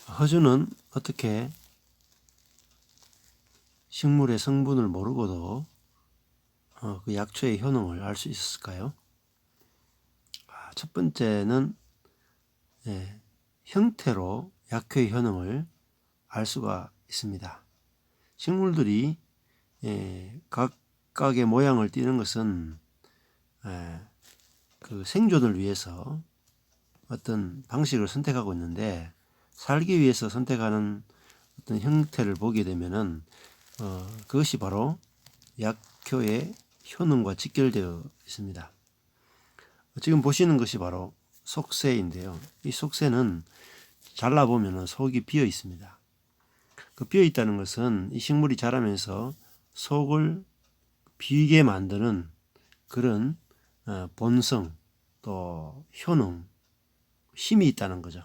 허주는 어떻게 식물의 성분을 모르고도 그 약초의 효능을 알 수 있었을까요? 첫 번째는 형태로 약효의 효능을 알 수가 있습니다. 식물들이 각각의 모양을 띠는 것은 그 생존을 위해서 어떤 방식을 선택하고 있는데, 살기 위해서 선택하는 어떤 형태를 보게 되면은 그것이 바로 약효의 효능과 직결되어 있습니다. 지금 보시는 것이 바로 속새인데요. 이 속새는 잘라보면 속이 비어 있습니다. 그 비어 있다는 것은 이 식물이 자라면서 속을 비게 만드는 그런 본성, 또 효능, 힘이 있다는 거죠.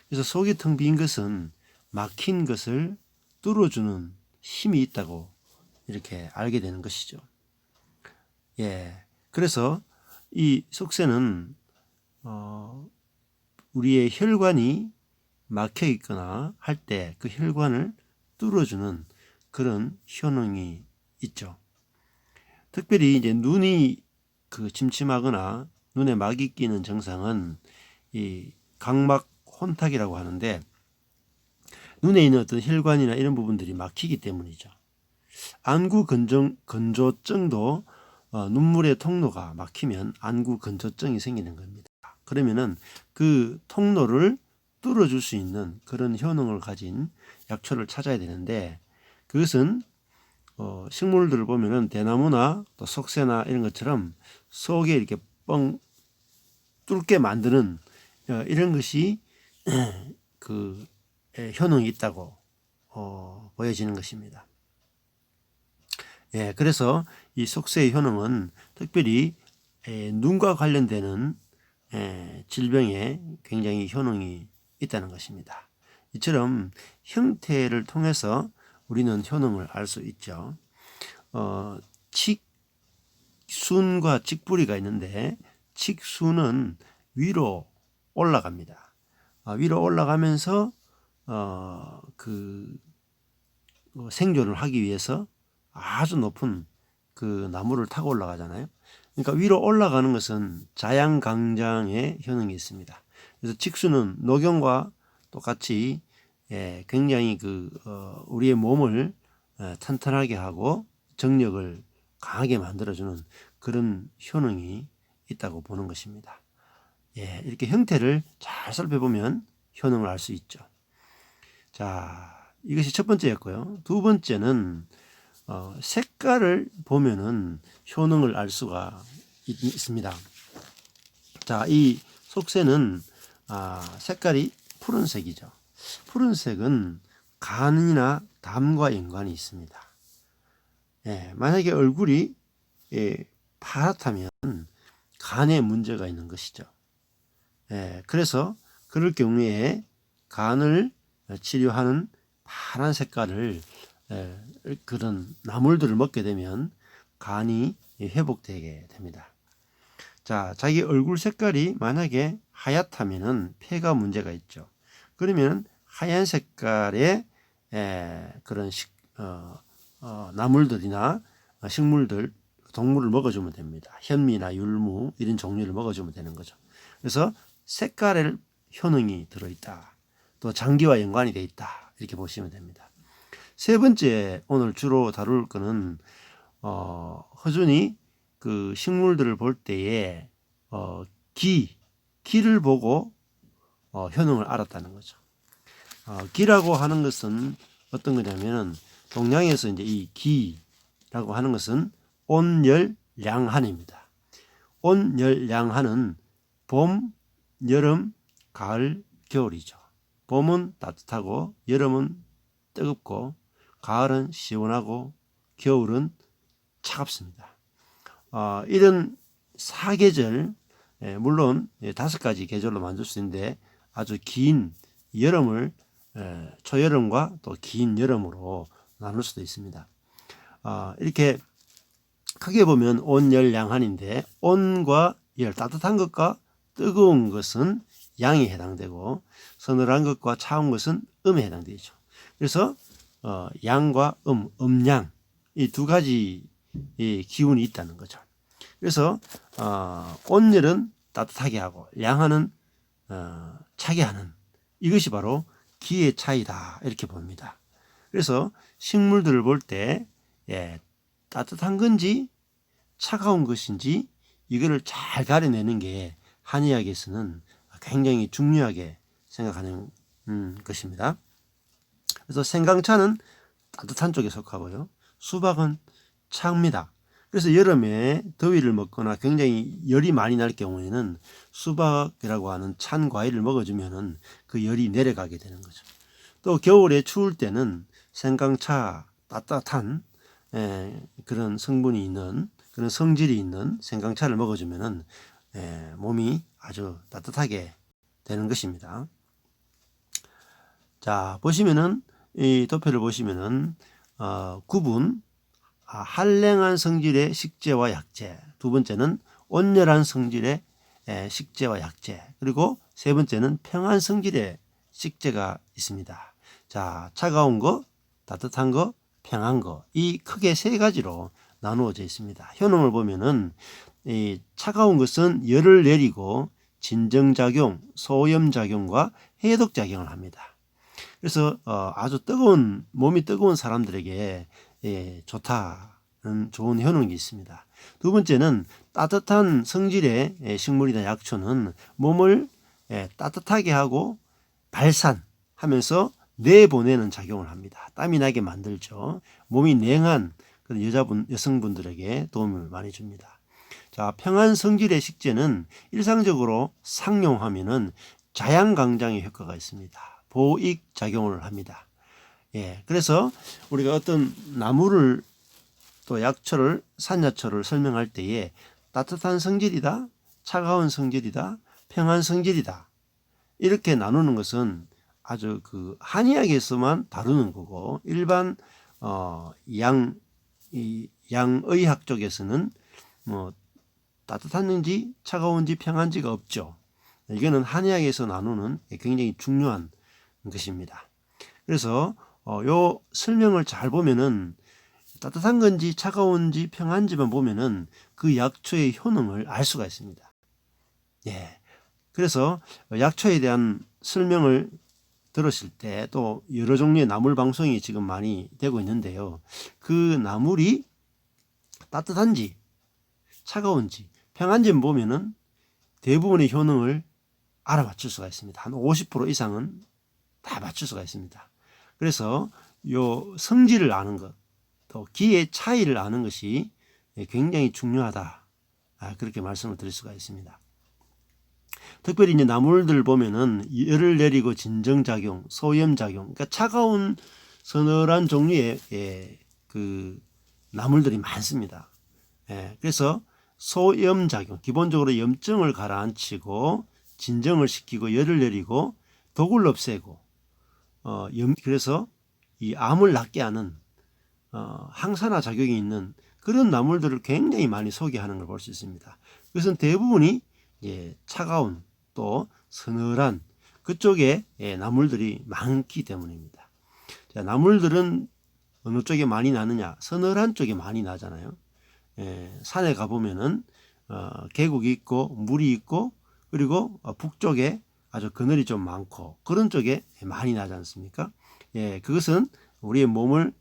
그래서 속이 텅 빈 것은 막힌 것을 뚫어주는 힘이 있다고 이렇게 알게 되는 것이죠. 그래서 이 속새는 우리의 혈관이 막혀 있거나 할 때 그 혈관을 뚫어주는 그런 효능이 있죠. 특별히 이제 눈이 그 침침하거나 눈에 막이 끼는 증상은 이 각막 혼탁이라고 하는데, 눈에 있는 어떤 혈관이나 이런 부분들이 막히기 때문이죠. 안구 건조증도 눈물의 통로가 막히면 안구 건조증이 생기는 겁니다. 그러면은 그 통로를 뚫어줄 수 있는 그런 효능을 가진 약초를 찾아야 되는데, 그것은 식물들을 보면은 대나무나 또 석쇠나 이런 것처럼 속에 이렇게 뻥 뚫게 만드는 이런 것이 그 효능이 있다고 보여지는 것입니다. 그래서 이 속세의 효능은 특별히 눈과 관련되는 질병에 굉장히 효능이 있다는 것입니다. 이처럼 형태를 통해서 우리는 효능을 알 수 있죠. 칙순과 칙부리가 있는데, 칙순은 위로 올라갑니다. 위로 올라가면서 그 생존을 하기 위해서 아주 높은 그 나무를 타고 올라가잖아요. 그러니까 위로 올라가는 것은 자양강장의 효능이 있습니다. 그래서 직수는 녹용과 똑같이 굉장히 우리의 몸을 튼튼하게 하고 정력을 강하게 만들어주는 그런 효능이 있다고 보는 것입니다. 이렇게 형태를 잘 살펴보면 효능을 알 수 있죠. 자, 이것이 첫 번째였고요. 두 번째는 색깔을 보면은 효능을 알 수가 있습니다. 자, 이 속새는 색깔이 푸른색이죠. 푸른색은 간이나 담과 연관이 있습니다. 만약에 얼굴이 파랗다면 간에 문제가 있는 것이죠. 그래서 그럴 경우에 간을 치료하는 파란 색깔을 그런 나물들을 먹게 되면 간이 회복되게 됩니다. 자, 자기 얼굴 색깔이 만약에 하얗다면은 폐가 문제가 있죠. 그러면 하얀 색깔의 그런 나물들이나 식물들, 동물을 먹어주면 됩니다. 현미나 율무 이런 종류를 먹어주면 되는 거죠. 그래서 색깔의 효능이 들어있다. 또 장기와 연관이 되어 있다. 이렇게 보시면 됩니다. 세 번째 오늘 주로 다룰 거는 허준이 그 식물들을 볼 때에 기를 보고 효능을 알았다는 거죠. 기라고 하는 것은 어떤 거냐면은 동양에서 이제 이 기라고 하는 것은 온열량한입니다. 온열량한은 봄, 여름, 가을, 겨울이죠. 봄은 따뜻하고 여름은 뜨겁고 가을은 시원하고 겨울은 차갑습니다. 이런 사계절, 물론 5가지 계절로 만들 수 있는데 아주 긴 여름을 초여름과 또 긴 여름으로 나눌 수도 있습니다. 이렇게 크게 보면 온열양한인데, 온과 열, 따뜻한 것과 뜨거운 것은 양에 해당되고 서늘한 것과 차가운 것은 음에 해당되죠. 그래서 양과 음양 이 두 가지 기운이 있다는 거죠. 그래서 온열은 따뜻하게 하고 양하는 차게 하는 이것이 바로 기의 차이다 이렇게 봅니다. 그래서 식물들을 볼 때 따뜻한 건지 차가운 것인지 이거를 잘 가려내는 게 한의학에서는 굉장히 중요하게 생각하는 것입니다. 그래서 생강차는 따뜻한 쪽에 속하고요. 수박은 차입니다. 그래서 여름에 더위를 먹거나 굉장히 열이 많이 날 경우에는 수박이라고 하는 찬 과일을 먹어주면은 그 열이 내려가게 되는 거죠. 또 겨울에 추울 때는 생강차 따뜻한 그런 성분이 있는 그런 성질이 있는 생강차를 먹어주면은 몸이 아주 따뜻하게 되는 것입니다. 자, 보시면은 이 도표를 보시면은 구분 한랭한 성질의 식재와 약재, 두 번째는 온열한 성질의 식재와 약재, 그리고 세 번째는 평안 성질의 식재가 있습니다. 자, 차가운 거, 따뜻한 거, 평안 거, 이 크게 세 가지로 나누어져 있습니다. 효능을 보면은 이 차가운 것은 열을 내리고 진정작용, 소염작용과 해독작용을 합니다. 그래서 아주 몸이 뜨거운 사람들에게 좋다는 좋은 효능이 있습니다. 두 번째는 따뜻한 성질의 식물이나 약초는 몸을 따뜻하게 하고 발산하면서 내보내는 작용을 합니다. 땀이 나게 만들죠. 몸이 냉한 그런 여성분들에게 도움을 많이 줍니다. 자, 평안 성질의 식재는 일상적으로 상용하면은 자양강장의 효과가 있습니다. 보익 작용을 합니다. 그래서 우리가 어떤 나무를 또 약초를 산야초를 설명할 때에 따뜻한 성질이다, 차가운 성질이다, 평안 성질이다 이렇게 나누는 것은 아주 그 한의학에서만 다루는 거고 일반 양의학 쪽에서는 뭐 따뜻한지 차가운지 평안지가 없죠. 이거는 한의학에서 나누는 굉장히 중요한 것입니다. 그래서 요 설명을 잘 보면은 따뜻한 건지 차가운지 평안지만 보면은 그 약초의 효능을 알 수가 있습니다. 그래서 약초에 대한 설명을 들으실 때 또 여러 종류의 나물 방송이 지금 많이 되고 있는데요. 그 나물이 따뜻한지 차가운지 평안지만 보면은 대부분의 효능을 알아맞힐 수가 있습니다. 한 50% 이상은 다 맞출 수가 있습니다. 그래서 요 성질을 아는 것, 또 기의 차이를 아는 것이 굉장히 중요하다. 그렇게 말씀을 드릴 수가 있습니다. 특별히 이제 나물들 보면은 열을 내리고 진정작용, 소염작용, 그러니까 차가운 서늘한 종류의 그 나물들이 많습니다. 그래서 소염작용, 기본적으로 염증을 가라앉히고 진정을 시키고 열을 내리고 독을 없애고 그래서 이 암을 낫게 하는 항산화 작용이 있는 그런 나물들을 굉장히 많이 소개하는 걸 볼 수 있습니다. 그것은 대부분이 차가운 또 서늘한 그쪽에 나물들이 많기 때문입니다. 자, 나물들은 어느 쪽에 많이 나느냐? 서늘한 쪽에 많이 나잖아요. 산에 가보면은 계곡이 있고 물이 있고 그리고 북쪽에 아주 그늘이 좀 많고 그런 쪽에 많이 나지 않습니까? 그것은 우리의 몸을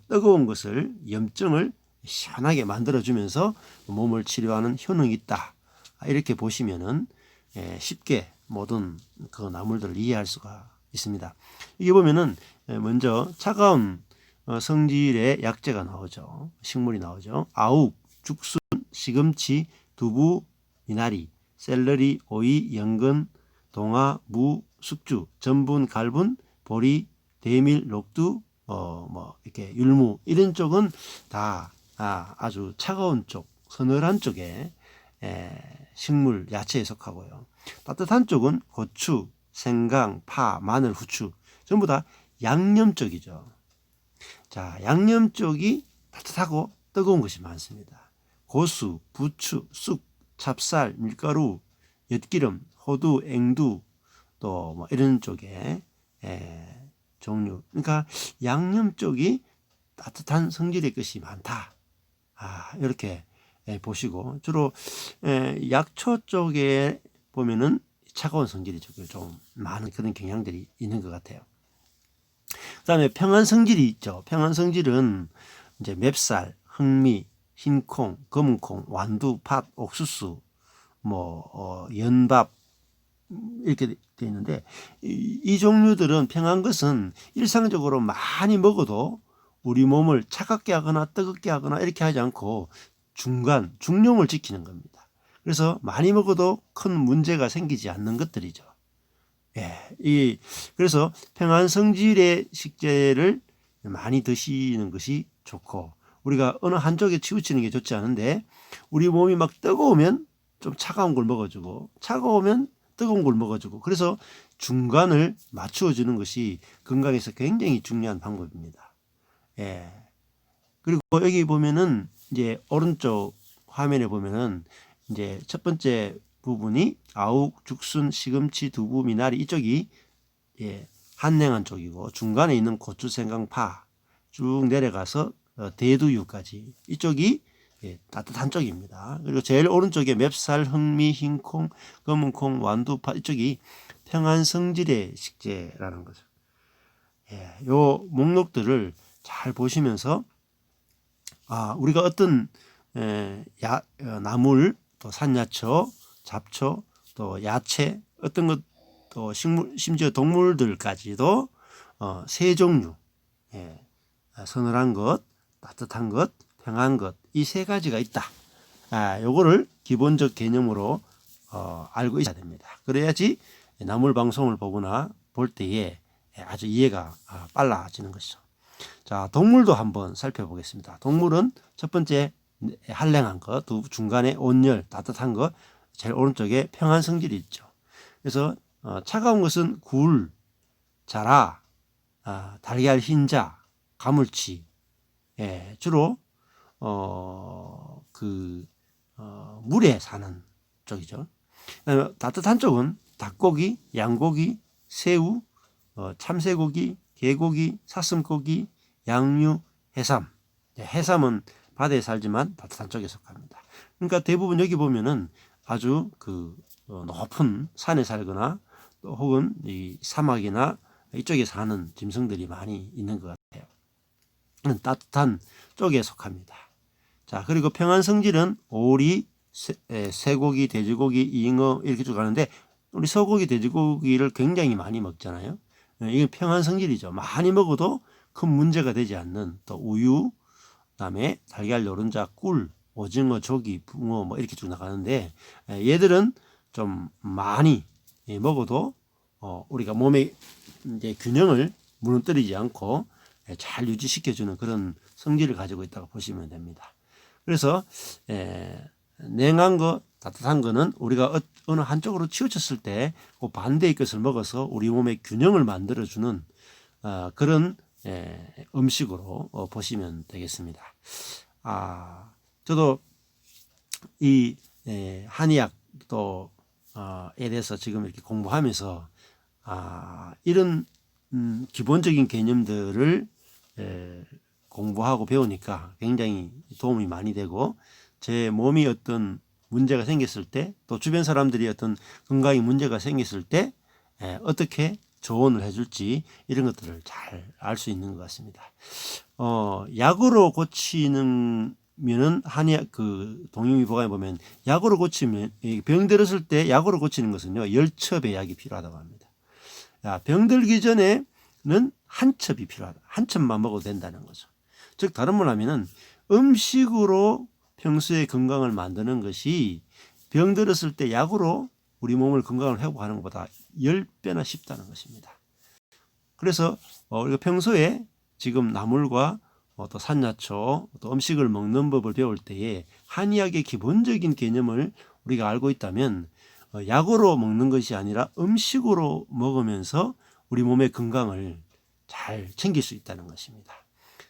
뜨거운 것을 염증을 시원하게 만들어주면서 몸을 치료하는 효능이 있다. 이렇게 보시면은 쉽게 모든 그 나물들을 이해할 수가 있습니다. 이게 보면은 먼저 차가운 성질의 약재가 나오죠. 식물이 나오죠. 아욱, 죽순, 시금치, 두부, 미나리, 샐러리, 오이, 연근, 동화, 무, 숙주, 전분, 갈분, 보리, 대밀, 녹두, 이렇게 율무 이런 쪽은 다 아주 차가운 쪽, 서늘한 쪽에 식물, 야채에 속하고요. 따뜻한 쪽은 고추, 생강, 파, 마늘, 후추 전부 다 양념 쪽이죠. 자, 양념 쪽이 따뜻하고 뜨거운 것이 많습니다. 고수, 부추, 쑥, 찹쌀, 밀가루, 엿기름, 호두, 앵두, 또 뭐 이런 쪽에 종류. 그러니까 양념 쪽이 따뜻한 성질의 것이 많다. 이렇게 보시고 주로 약초 쪽에 보면은 차가운 성질이 좀 많은 그런 경향들이 있는 것 같아요. 그다음에 평안 성질이 있죠. 평안 성질은 이제 맵쌀, 흑미, 흰콩, 검은콩, 완두, 팥, 옥수수, 연밥 이렇게 되어 있는데 이 종류들은 평안 것은 일상적으로 많이 먹어도 우리 몸을 차갑게 하거나 뜨겁게 하거나 이렇게 하지 않고 중용을 지키는 겁니다. 그래서 많이 먹어도 큰 문제가 생기지 않는 것들이죠. 그래서 평안 성질의 식재를 많이 드시는 것이 좋고, 우리가 어느 한쪽에 치우치는 게 좋지 않은데 우리 몸이 막 뜨거우면 좀 차가운 걸 먹어주고 차가우면 뜨거운 걸 먹어주고, 그래서 중간을 맞추어 주는 것이 건강에서 굉장히 중요한 방법입니다. 그리고 여기 보면은 이제 오른쪽 화면에 보면은 이제 첫 번째 부분이 아욱, 죽순, 시금치, 두부, 미나리 이쪽이 한랭한 쪽이고, 중간에 있는 고추, 생강, 파 쭉 내려가서 대두유까지 이쪽이 따뜻한 쪽입니다. 그리고 제일 오른쪽에 맵쌀, 흑미, 흰콩, 검은콩, 완두파 이쪽이 평안 성질의 식재라는 거죠. 요 목록들을 잘 보시면서 우리가 어떤 나물, 또 산야초, 잡초, 또 야채, 어떤 것, 또 식물, 심지어 동물들까지도 세 종류, 서늘한 것, 따뜻한 것, 평한 것, 이 세 가지가 있다. 요거를 기본적 개념으로 알고 있어야 됩니다. 그래야지 나물 방송을 보거나 볼 때에 아주 이해가 빨라지는 것이죠. 자, 동물도 한번 살펴보겠습니다. 동물은 첫 번째 한랭한 것, 중간에 온열, 따뜻한 것, 제일 오른쪽에 평안 성질이 있죠. 그래서 차가운 것은 굴, 자라, 달걀 흰자, 가물치, 주로 물에 사는 쪽이죠. 따뜻한 쪽은 닭고기, 양고기, 새우, 참새고기, 개고기, 사슴고기, 양류, 해삼. 해삼은 바다에 살지만 따뜻한 쪽에 속합니다. 그러니까 대부분 여기 보면은 아주 높은 산에 살거나 또 혹은 이 사막이나 이쪽에 사는 짐승들이 많이 있는 것 같아요. 따뜻한 쪽에 속합니다. 자, 그리고 평안 성질은 오리, 쇠고기, 돼지고기, 잉어 이렇게 쭉 가는데, 우리 소고기, 돼지고기를 굉장히 많이 먹잖아요. 이게 평안 성질이죠. 많이 먹어도 큰 문제가 되지 않는, 또 우유, 그다음에 달걀, 노른자, 꿀, 오징어, 조기, 붕어 이렇게 쭉 나가는데, 얘들은 좀 많이 먹어도 우리가 몸의 이제 균형을 무너뜨리지 않고 잘 유지시켜주는 그런 성질을 가지고 있다고 보시면 됩니다. 그래서 냉한 거, 따뜻한 거는 우리가 어느 한쪽으로 치우쳤을 때 그 반대의 것을 먹어서 우리 몸의 균형을 만들어주는 그런 음식으로 보시면 되겠습니다. 저도 이 한의학 에 대해서 지금 이렇게 공부하면서 이런 기본적인 개념들을 공부하고 배우니까 굉장히 도움이 많이 되고, 제 몸이 어떤 문제가 생겼을 때, 또 주변 사람들이 어떤 건강에 문제가 생겼을 때 어떻게 조언을 해줄지 이런 것들을 잘 알 수 있는 것 같습니다. 약으로 고치는 면은 한의학 동의보감에 보면 약으로 고치면, 병 들었을 때 약으로 고치는 것은요, 열첩의 약이 필요하다고 합니다. 병 들기 전에는 한 첩이 필요하다. 한 첩만 먹어도 된다는 거죠. 즉 다른 말 하면은 음식으로 평소에 건강을 만드는 것이 병 들었을 때 약으로 우리 몸을 건강을 회복하는 것보다 10배나 쉽다는 것입니다. 그래서 우리가 평소에 지금 나물과 또 산야초, 또 음식을 먹는 법을 배울 때에 한의학의 기본적인 개념을 우리가 알고 있다면 약으로 먹는 것이 아니라 음식으로 먹으면서 우리 몸의 건강을 잘 챙길 수 있다는 것입니다.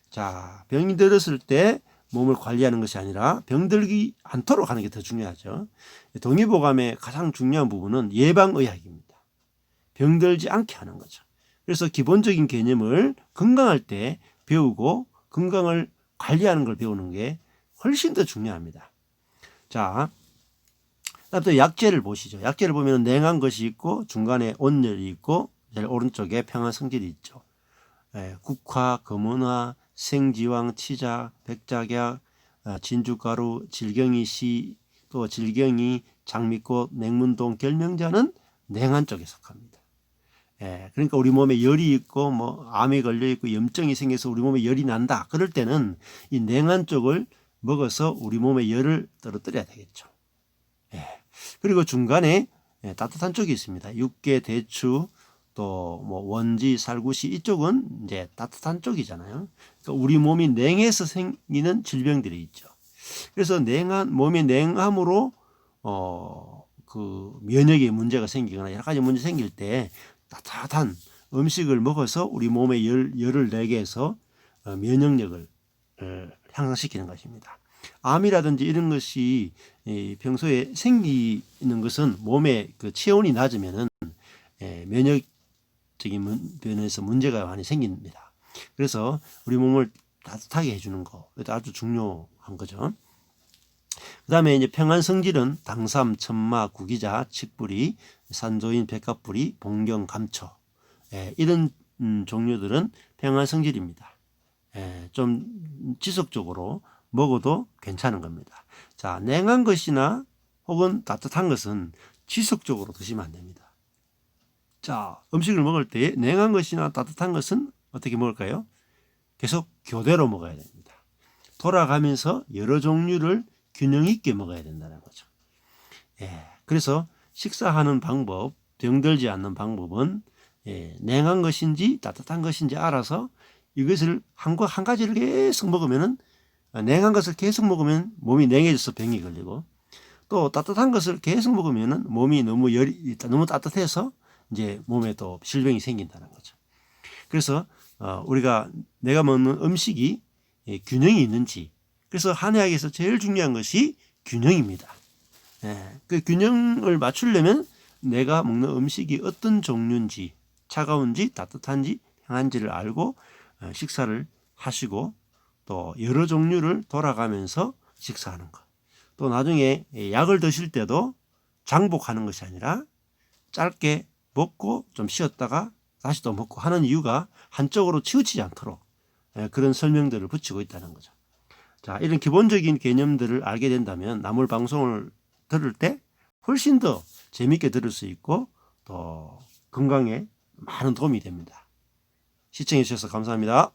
자, 병이 들었을 때 몸을 관리하는 것이 아니라 병들지 않도록 하는 게 더 중요하죠. 동의보감의 가장 중요한 부분은 예방의학입니다. 병들지 않게 하는 거죠. 그래서 기본적인 개념을 건강할 때 배우고 건강을 관리하는 걸 배우는 게 훨씬 더 중요합니다. 자, 또 약재를 보시죠. 약재를 보면 냉한 것이 있고 중간에 온열이 있고 제일 오른쪽에 평화성질이 있죠. 국화, 검은화, 생지왕, 치자, 백작약, 진주가루, 질경이씨, 또 질경이, 장미꽃, 냉문동, 결명자는 냉한 쪽에 속합니다. 그러니까 우리 몸에 열이 있고 뭐 암에 걸려 있고 염증이 생겨서 우리 몸에 열이 난다. 그럴 때는 이 냉한 쪽을 먹어서 우리 몸에 열을 떨어뜨려야 되겠죠. 그리고 중간에 따뜻한 쪽이 있습니다. 육계, 대추, 또 뭐 원지, 살구시 이쪽은 이제 따뜻한 쪽이잖아요. 그러니까 우리 몸이 냉해서 생기는 질병들이 있죠. 그래서 몸이 냉함으로 그 면역에 문제가 생기거나 여러 가지 문제 생길 때 따뜻한 음식을 먹어서 우리 몸에 열을 내게 해서 면역력을 향상시키는 것입니다. 암이라든지 이런 것이 평소에 생기는 것은 몸에 그 체온이 낮으면은 면역적인 면에서 문제가 많이 생깁니다. 그래서 우리 몸을 따뜻하게 해주는 거, 이것도 아주 중요한 거죠. 그 다음에 이제 평안성질은 당삼, 천마, 구기자, 칡뿌리, 산조인, 백합뿌리, 봉경, 감초, 이런 종류들은 평안성질입니다. 좀 지속적으로 먹어도 괜찮은 겁니다. 자, 냉한 것이나 혹은 따뜻한 것은 지속적으로 드시면 안 됩니다. 자, 음식을 먹을 때 냉한 것이나 따뜻한 것은 어떻게 먹을까요? 계속 교대로 먹어야 됩니다. 돌아가면서 여러 종류를 균형 있게 먹어야 된다는 거죠. 그래서 식사하는 방법, 병들지 않는 방법은 냉한 것인지 따뜻한 것인지 알아서 이것을 한 가지를 계속 먹으면은 냉한 것을 계속 먹으면 몸이 냉해져서 병이 걸리고 또 따뜻한 것을 계속 먹으면은 몸이 너무 따뜻해서 이제 몸에 또 질병이 생긴다는 거죠. 그래서 내가 먹는 음식이 균형이 있는지, 그래서 한의학에서 제일 중요한 것이 균형입니다. 그 균형을 맞추려면 내가 먹는 음식이 어떤 종류인지, 차가운지 따뜻한지 향한지를 알고 식사를 하시고 또 여러 종류를 돌아가면서 식사하는 것. 또 나중에 약을 드실 때도 장복하는 것이 아니라 짧게 먹고 좀 쉬었다가 다시 또 먹고 하는 이유가 한쪽으로 치우치지 않도록 그런 설명들을 붙이고 있다는 거죠. 자, 이런 기본적인 개념들을 알게 된다면 나물 방송을 들을 때 훨씬 더 재미있게 들을 수 있고 또 건강에 많은 도움이 됩니다. 시청해 주셔서 감사합니다.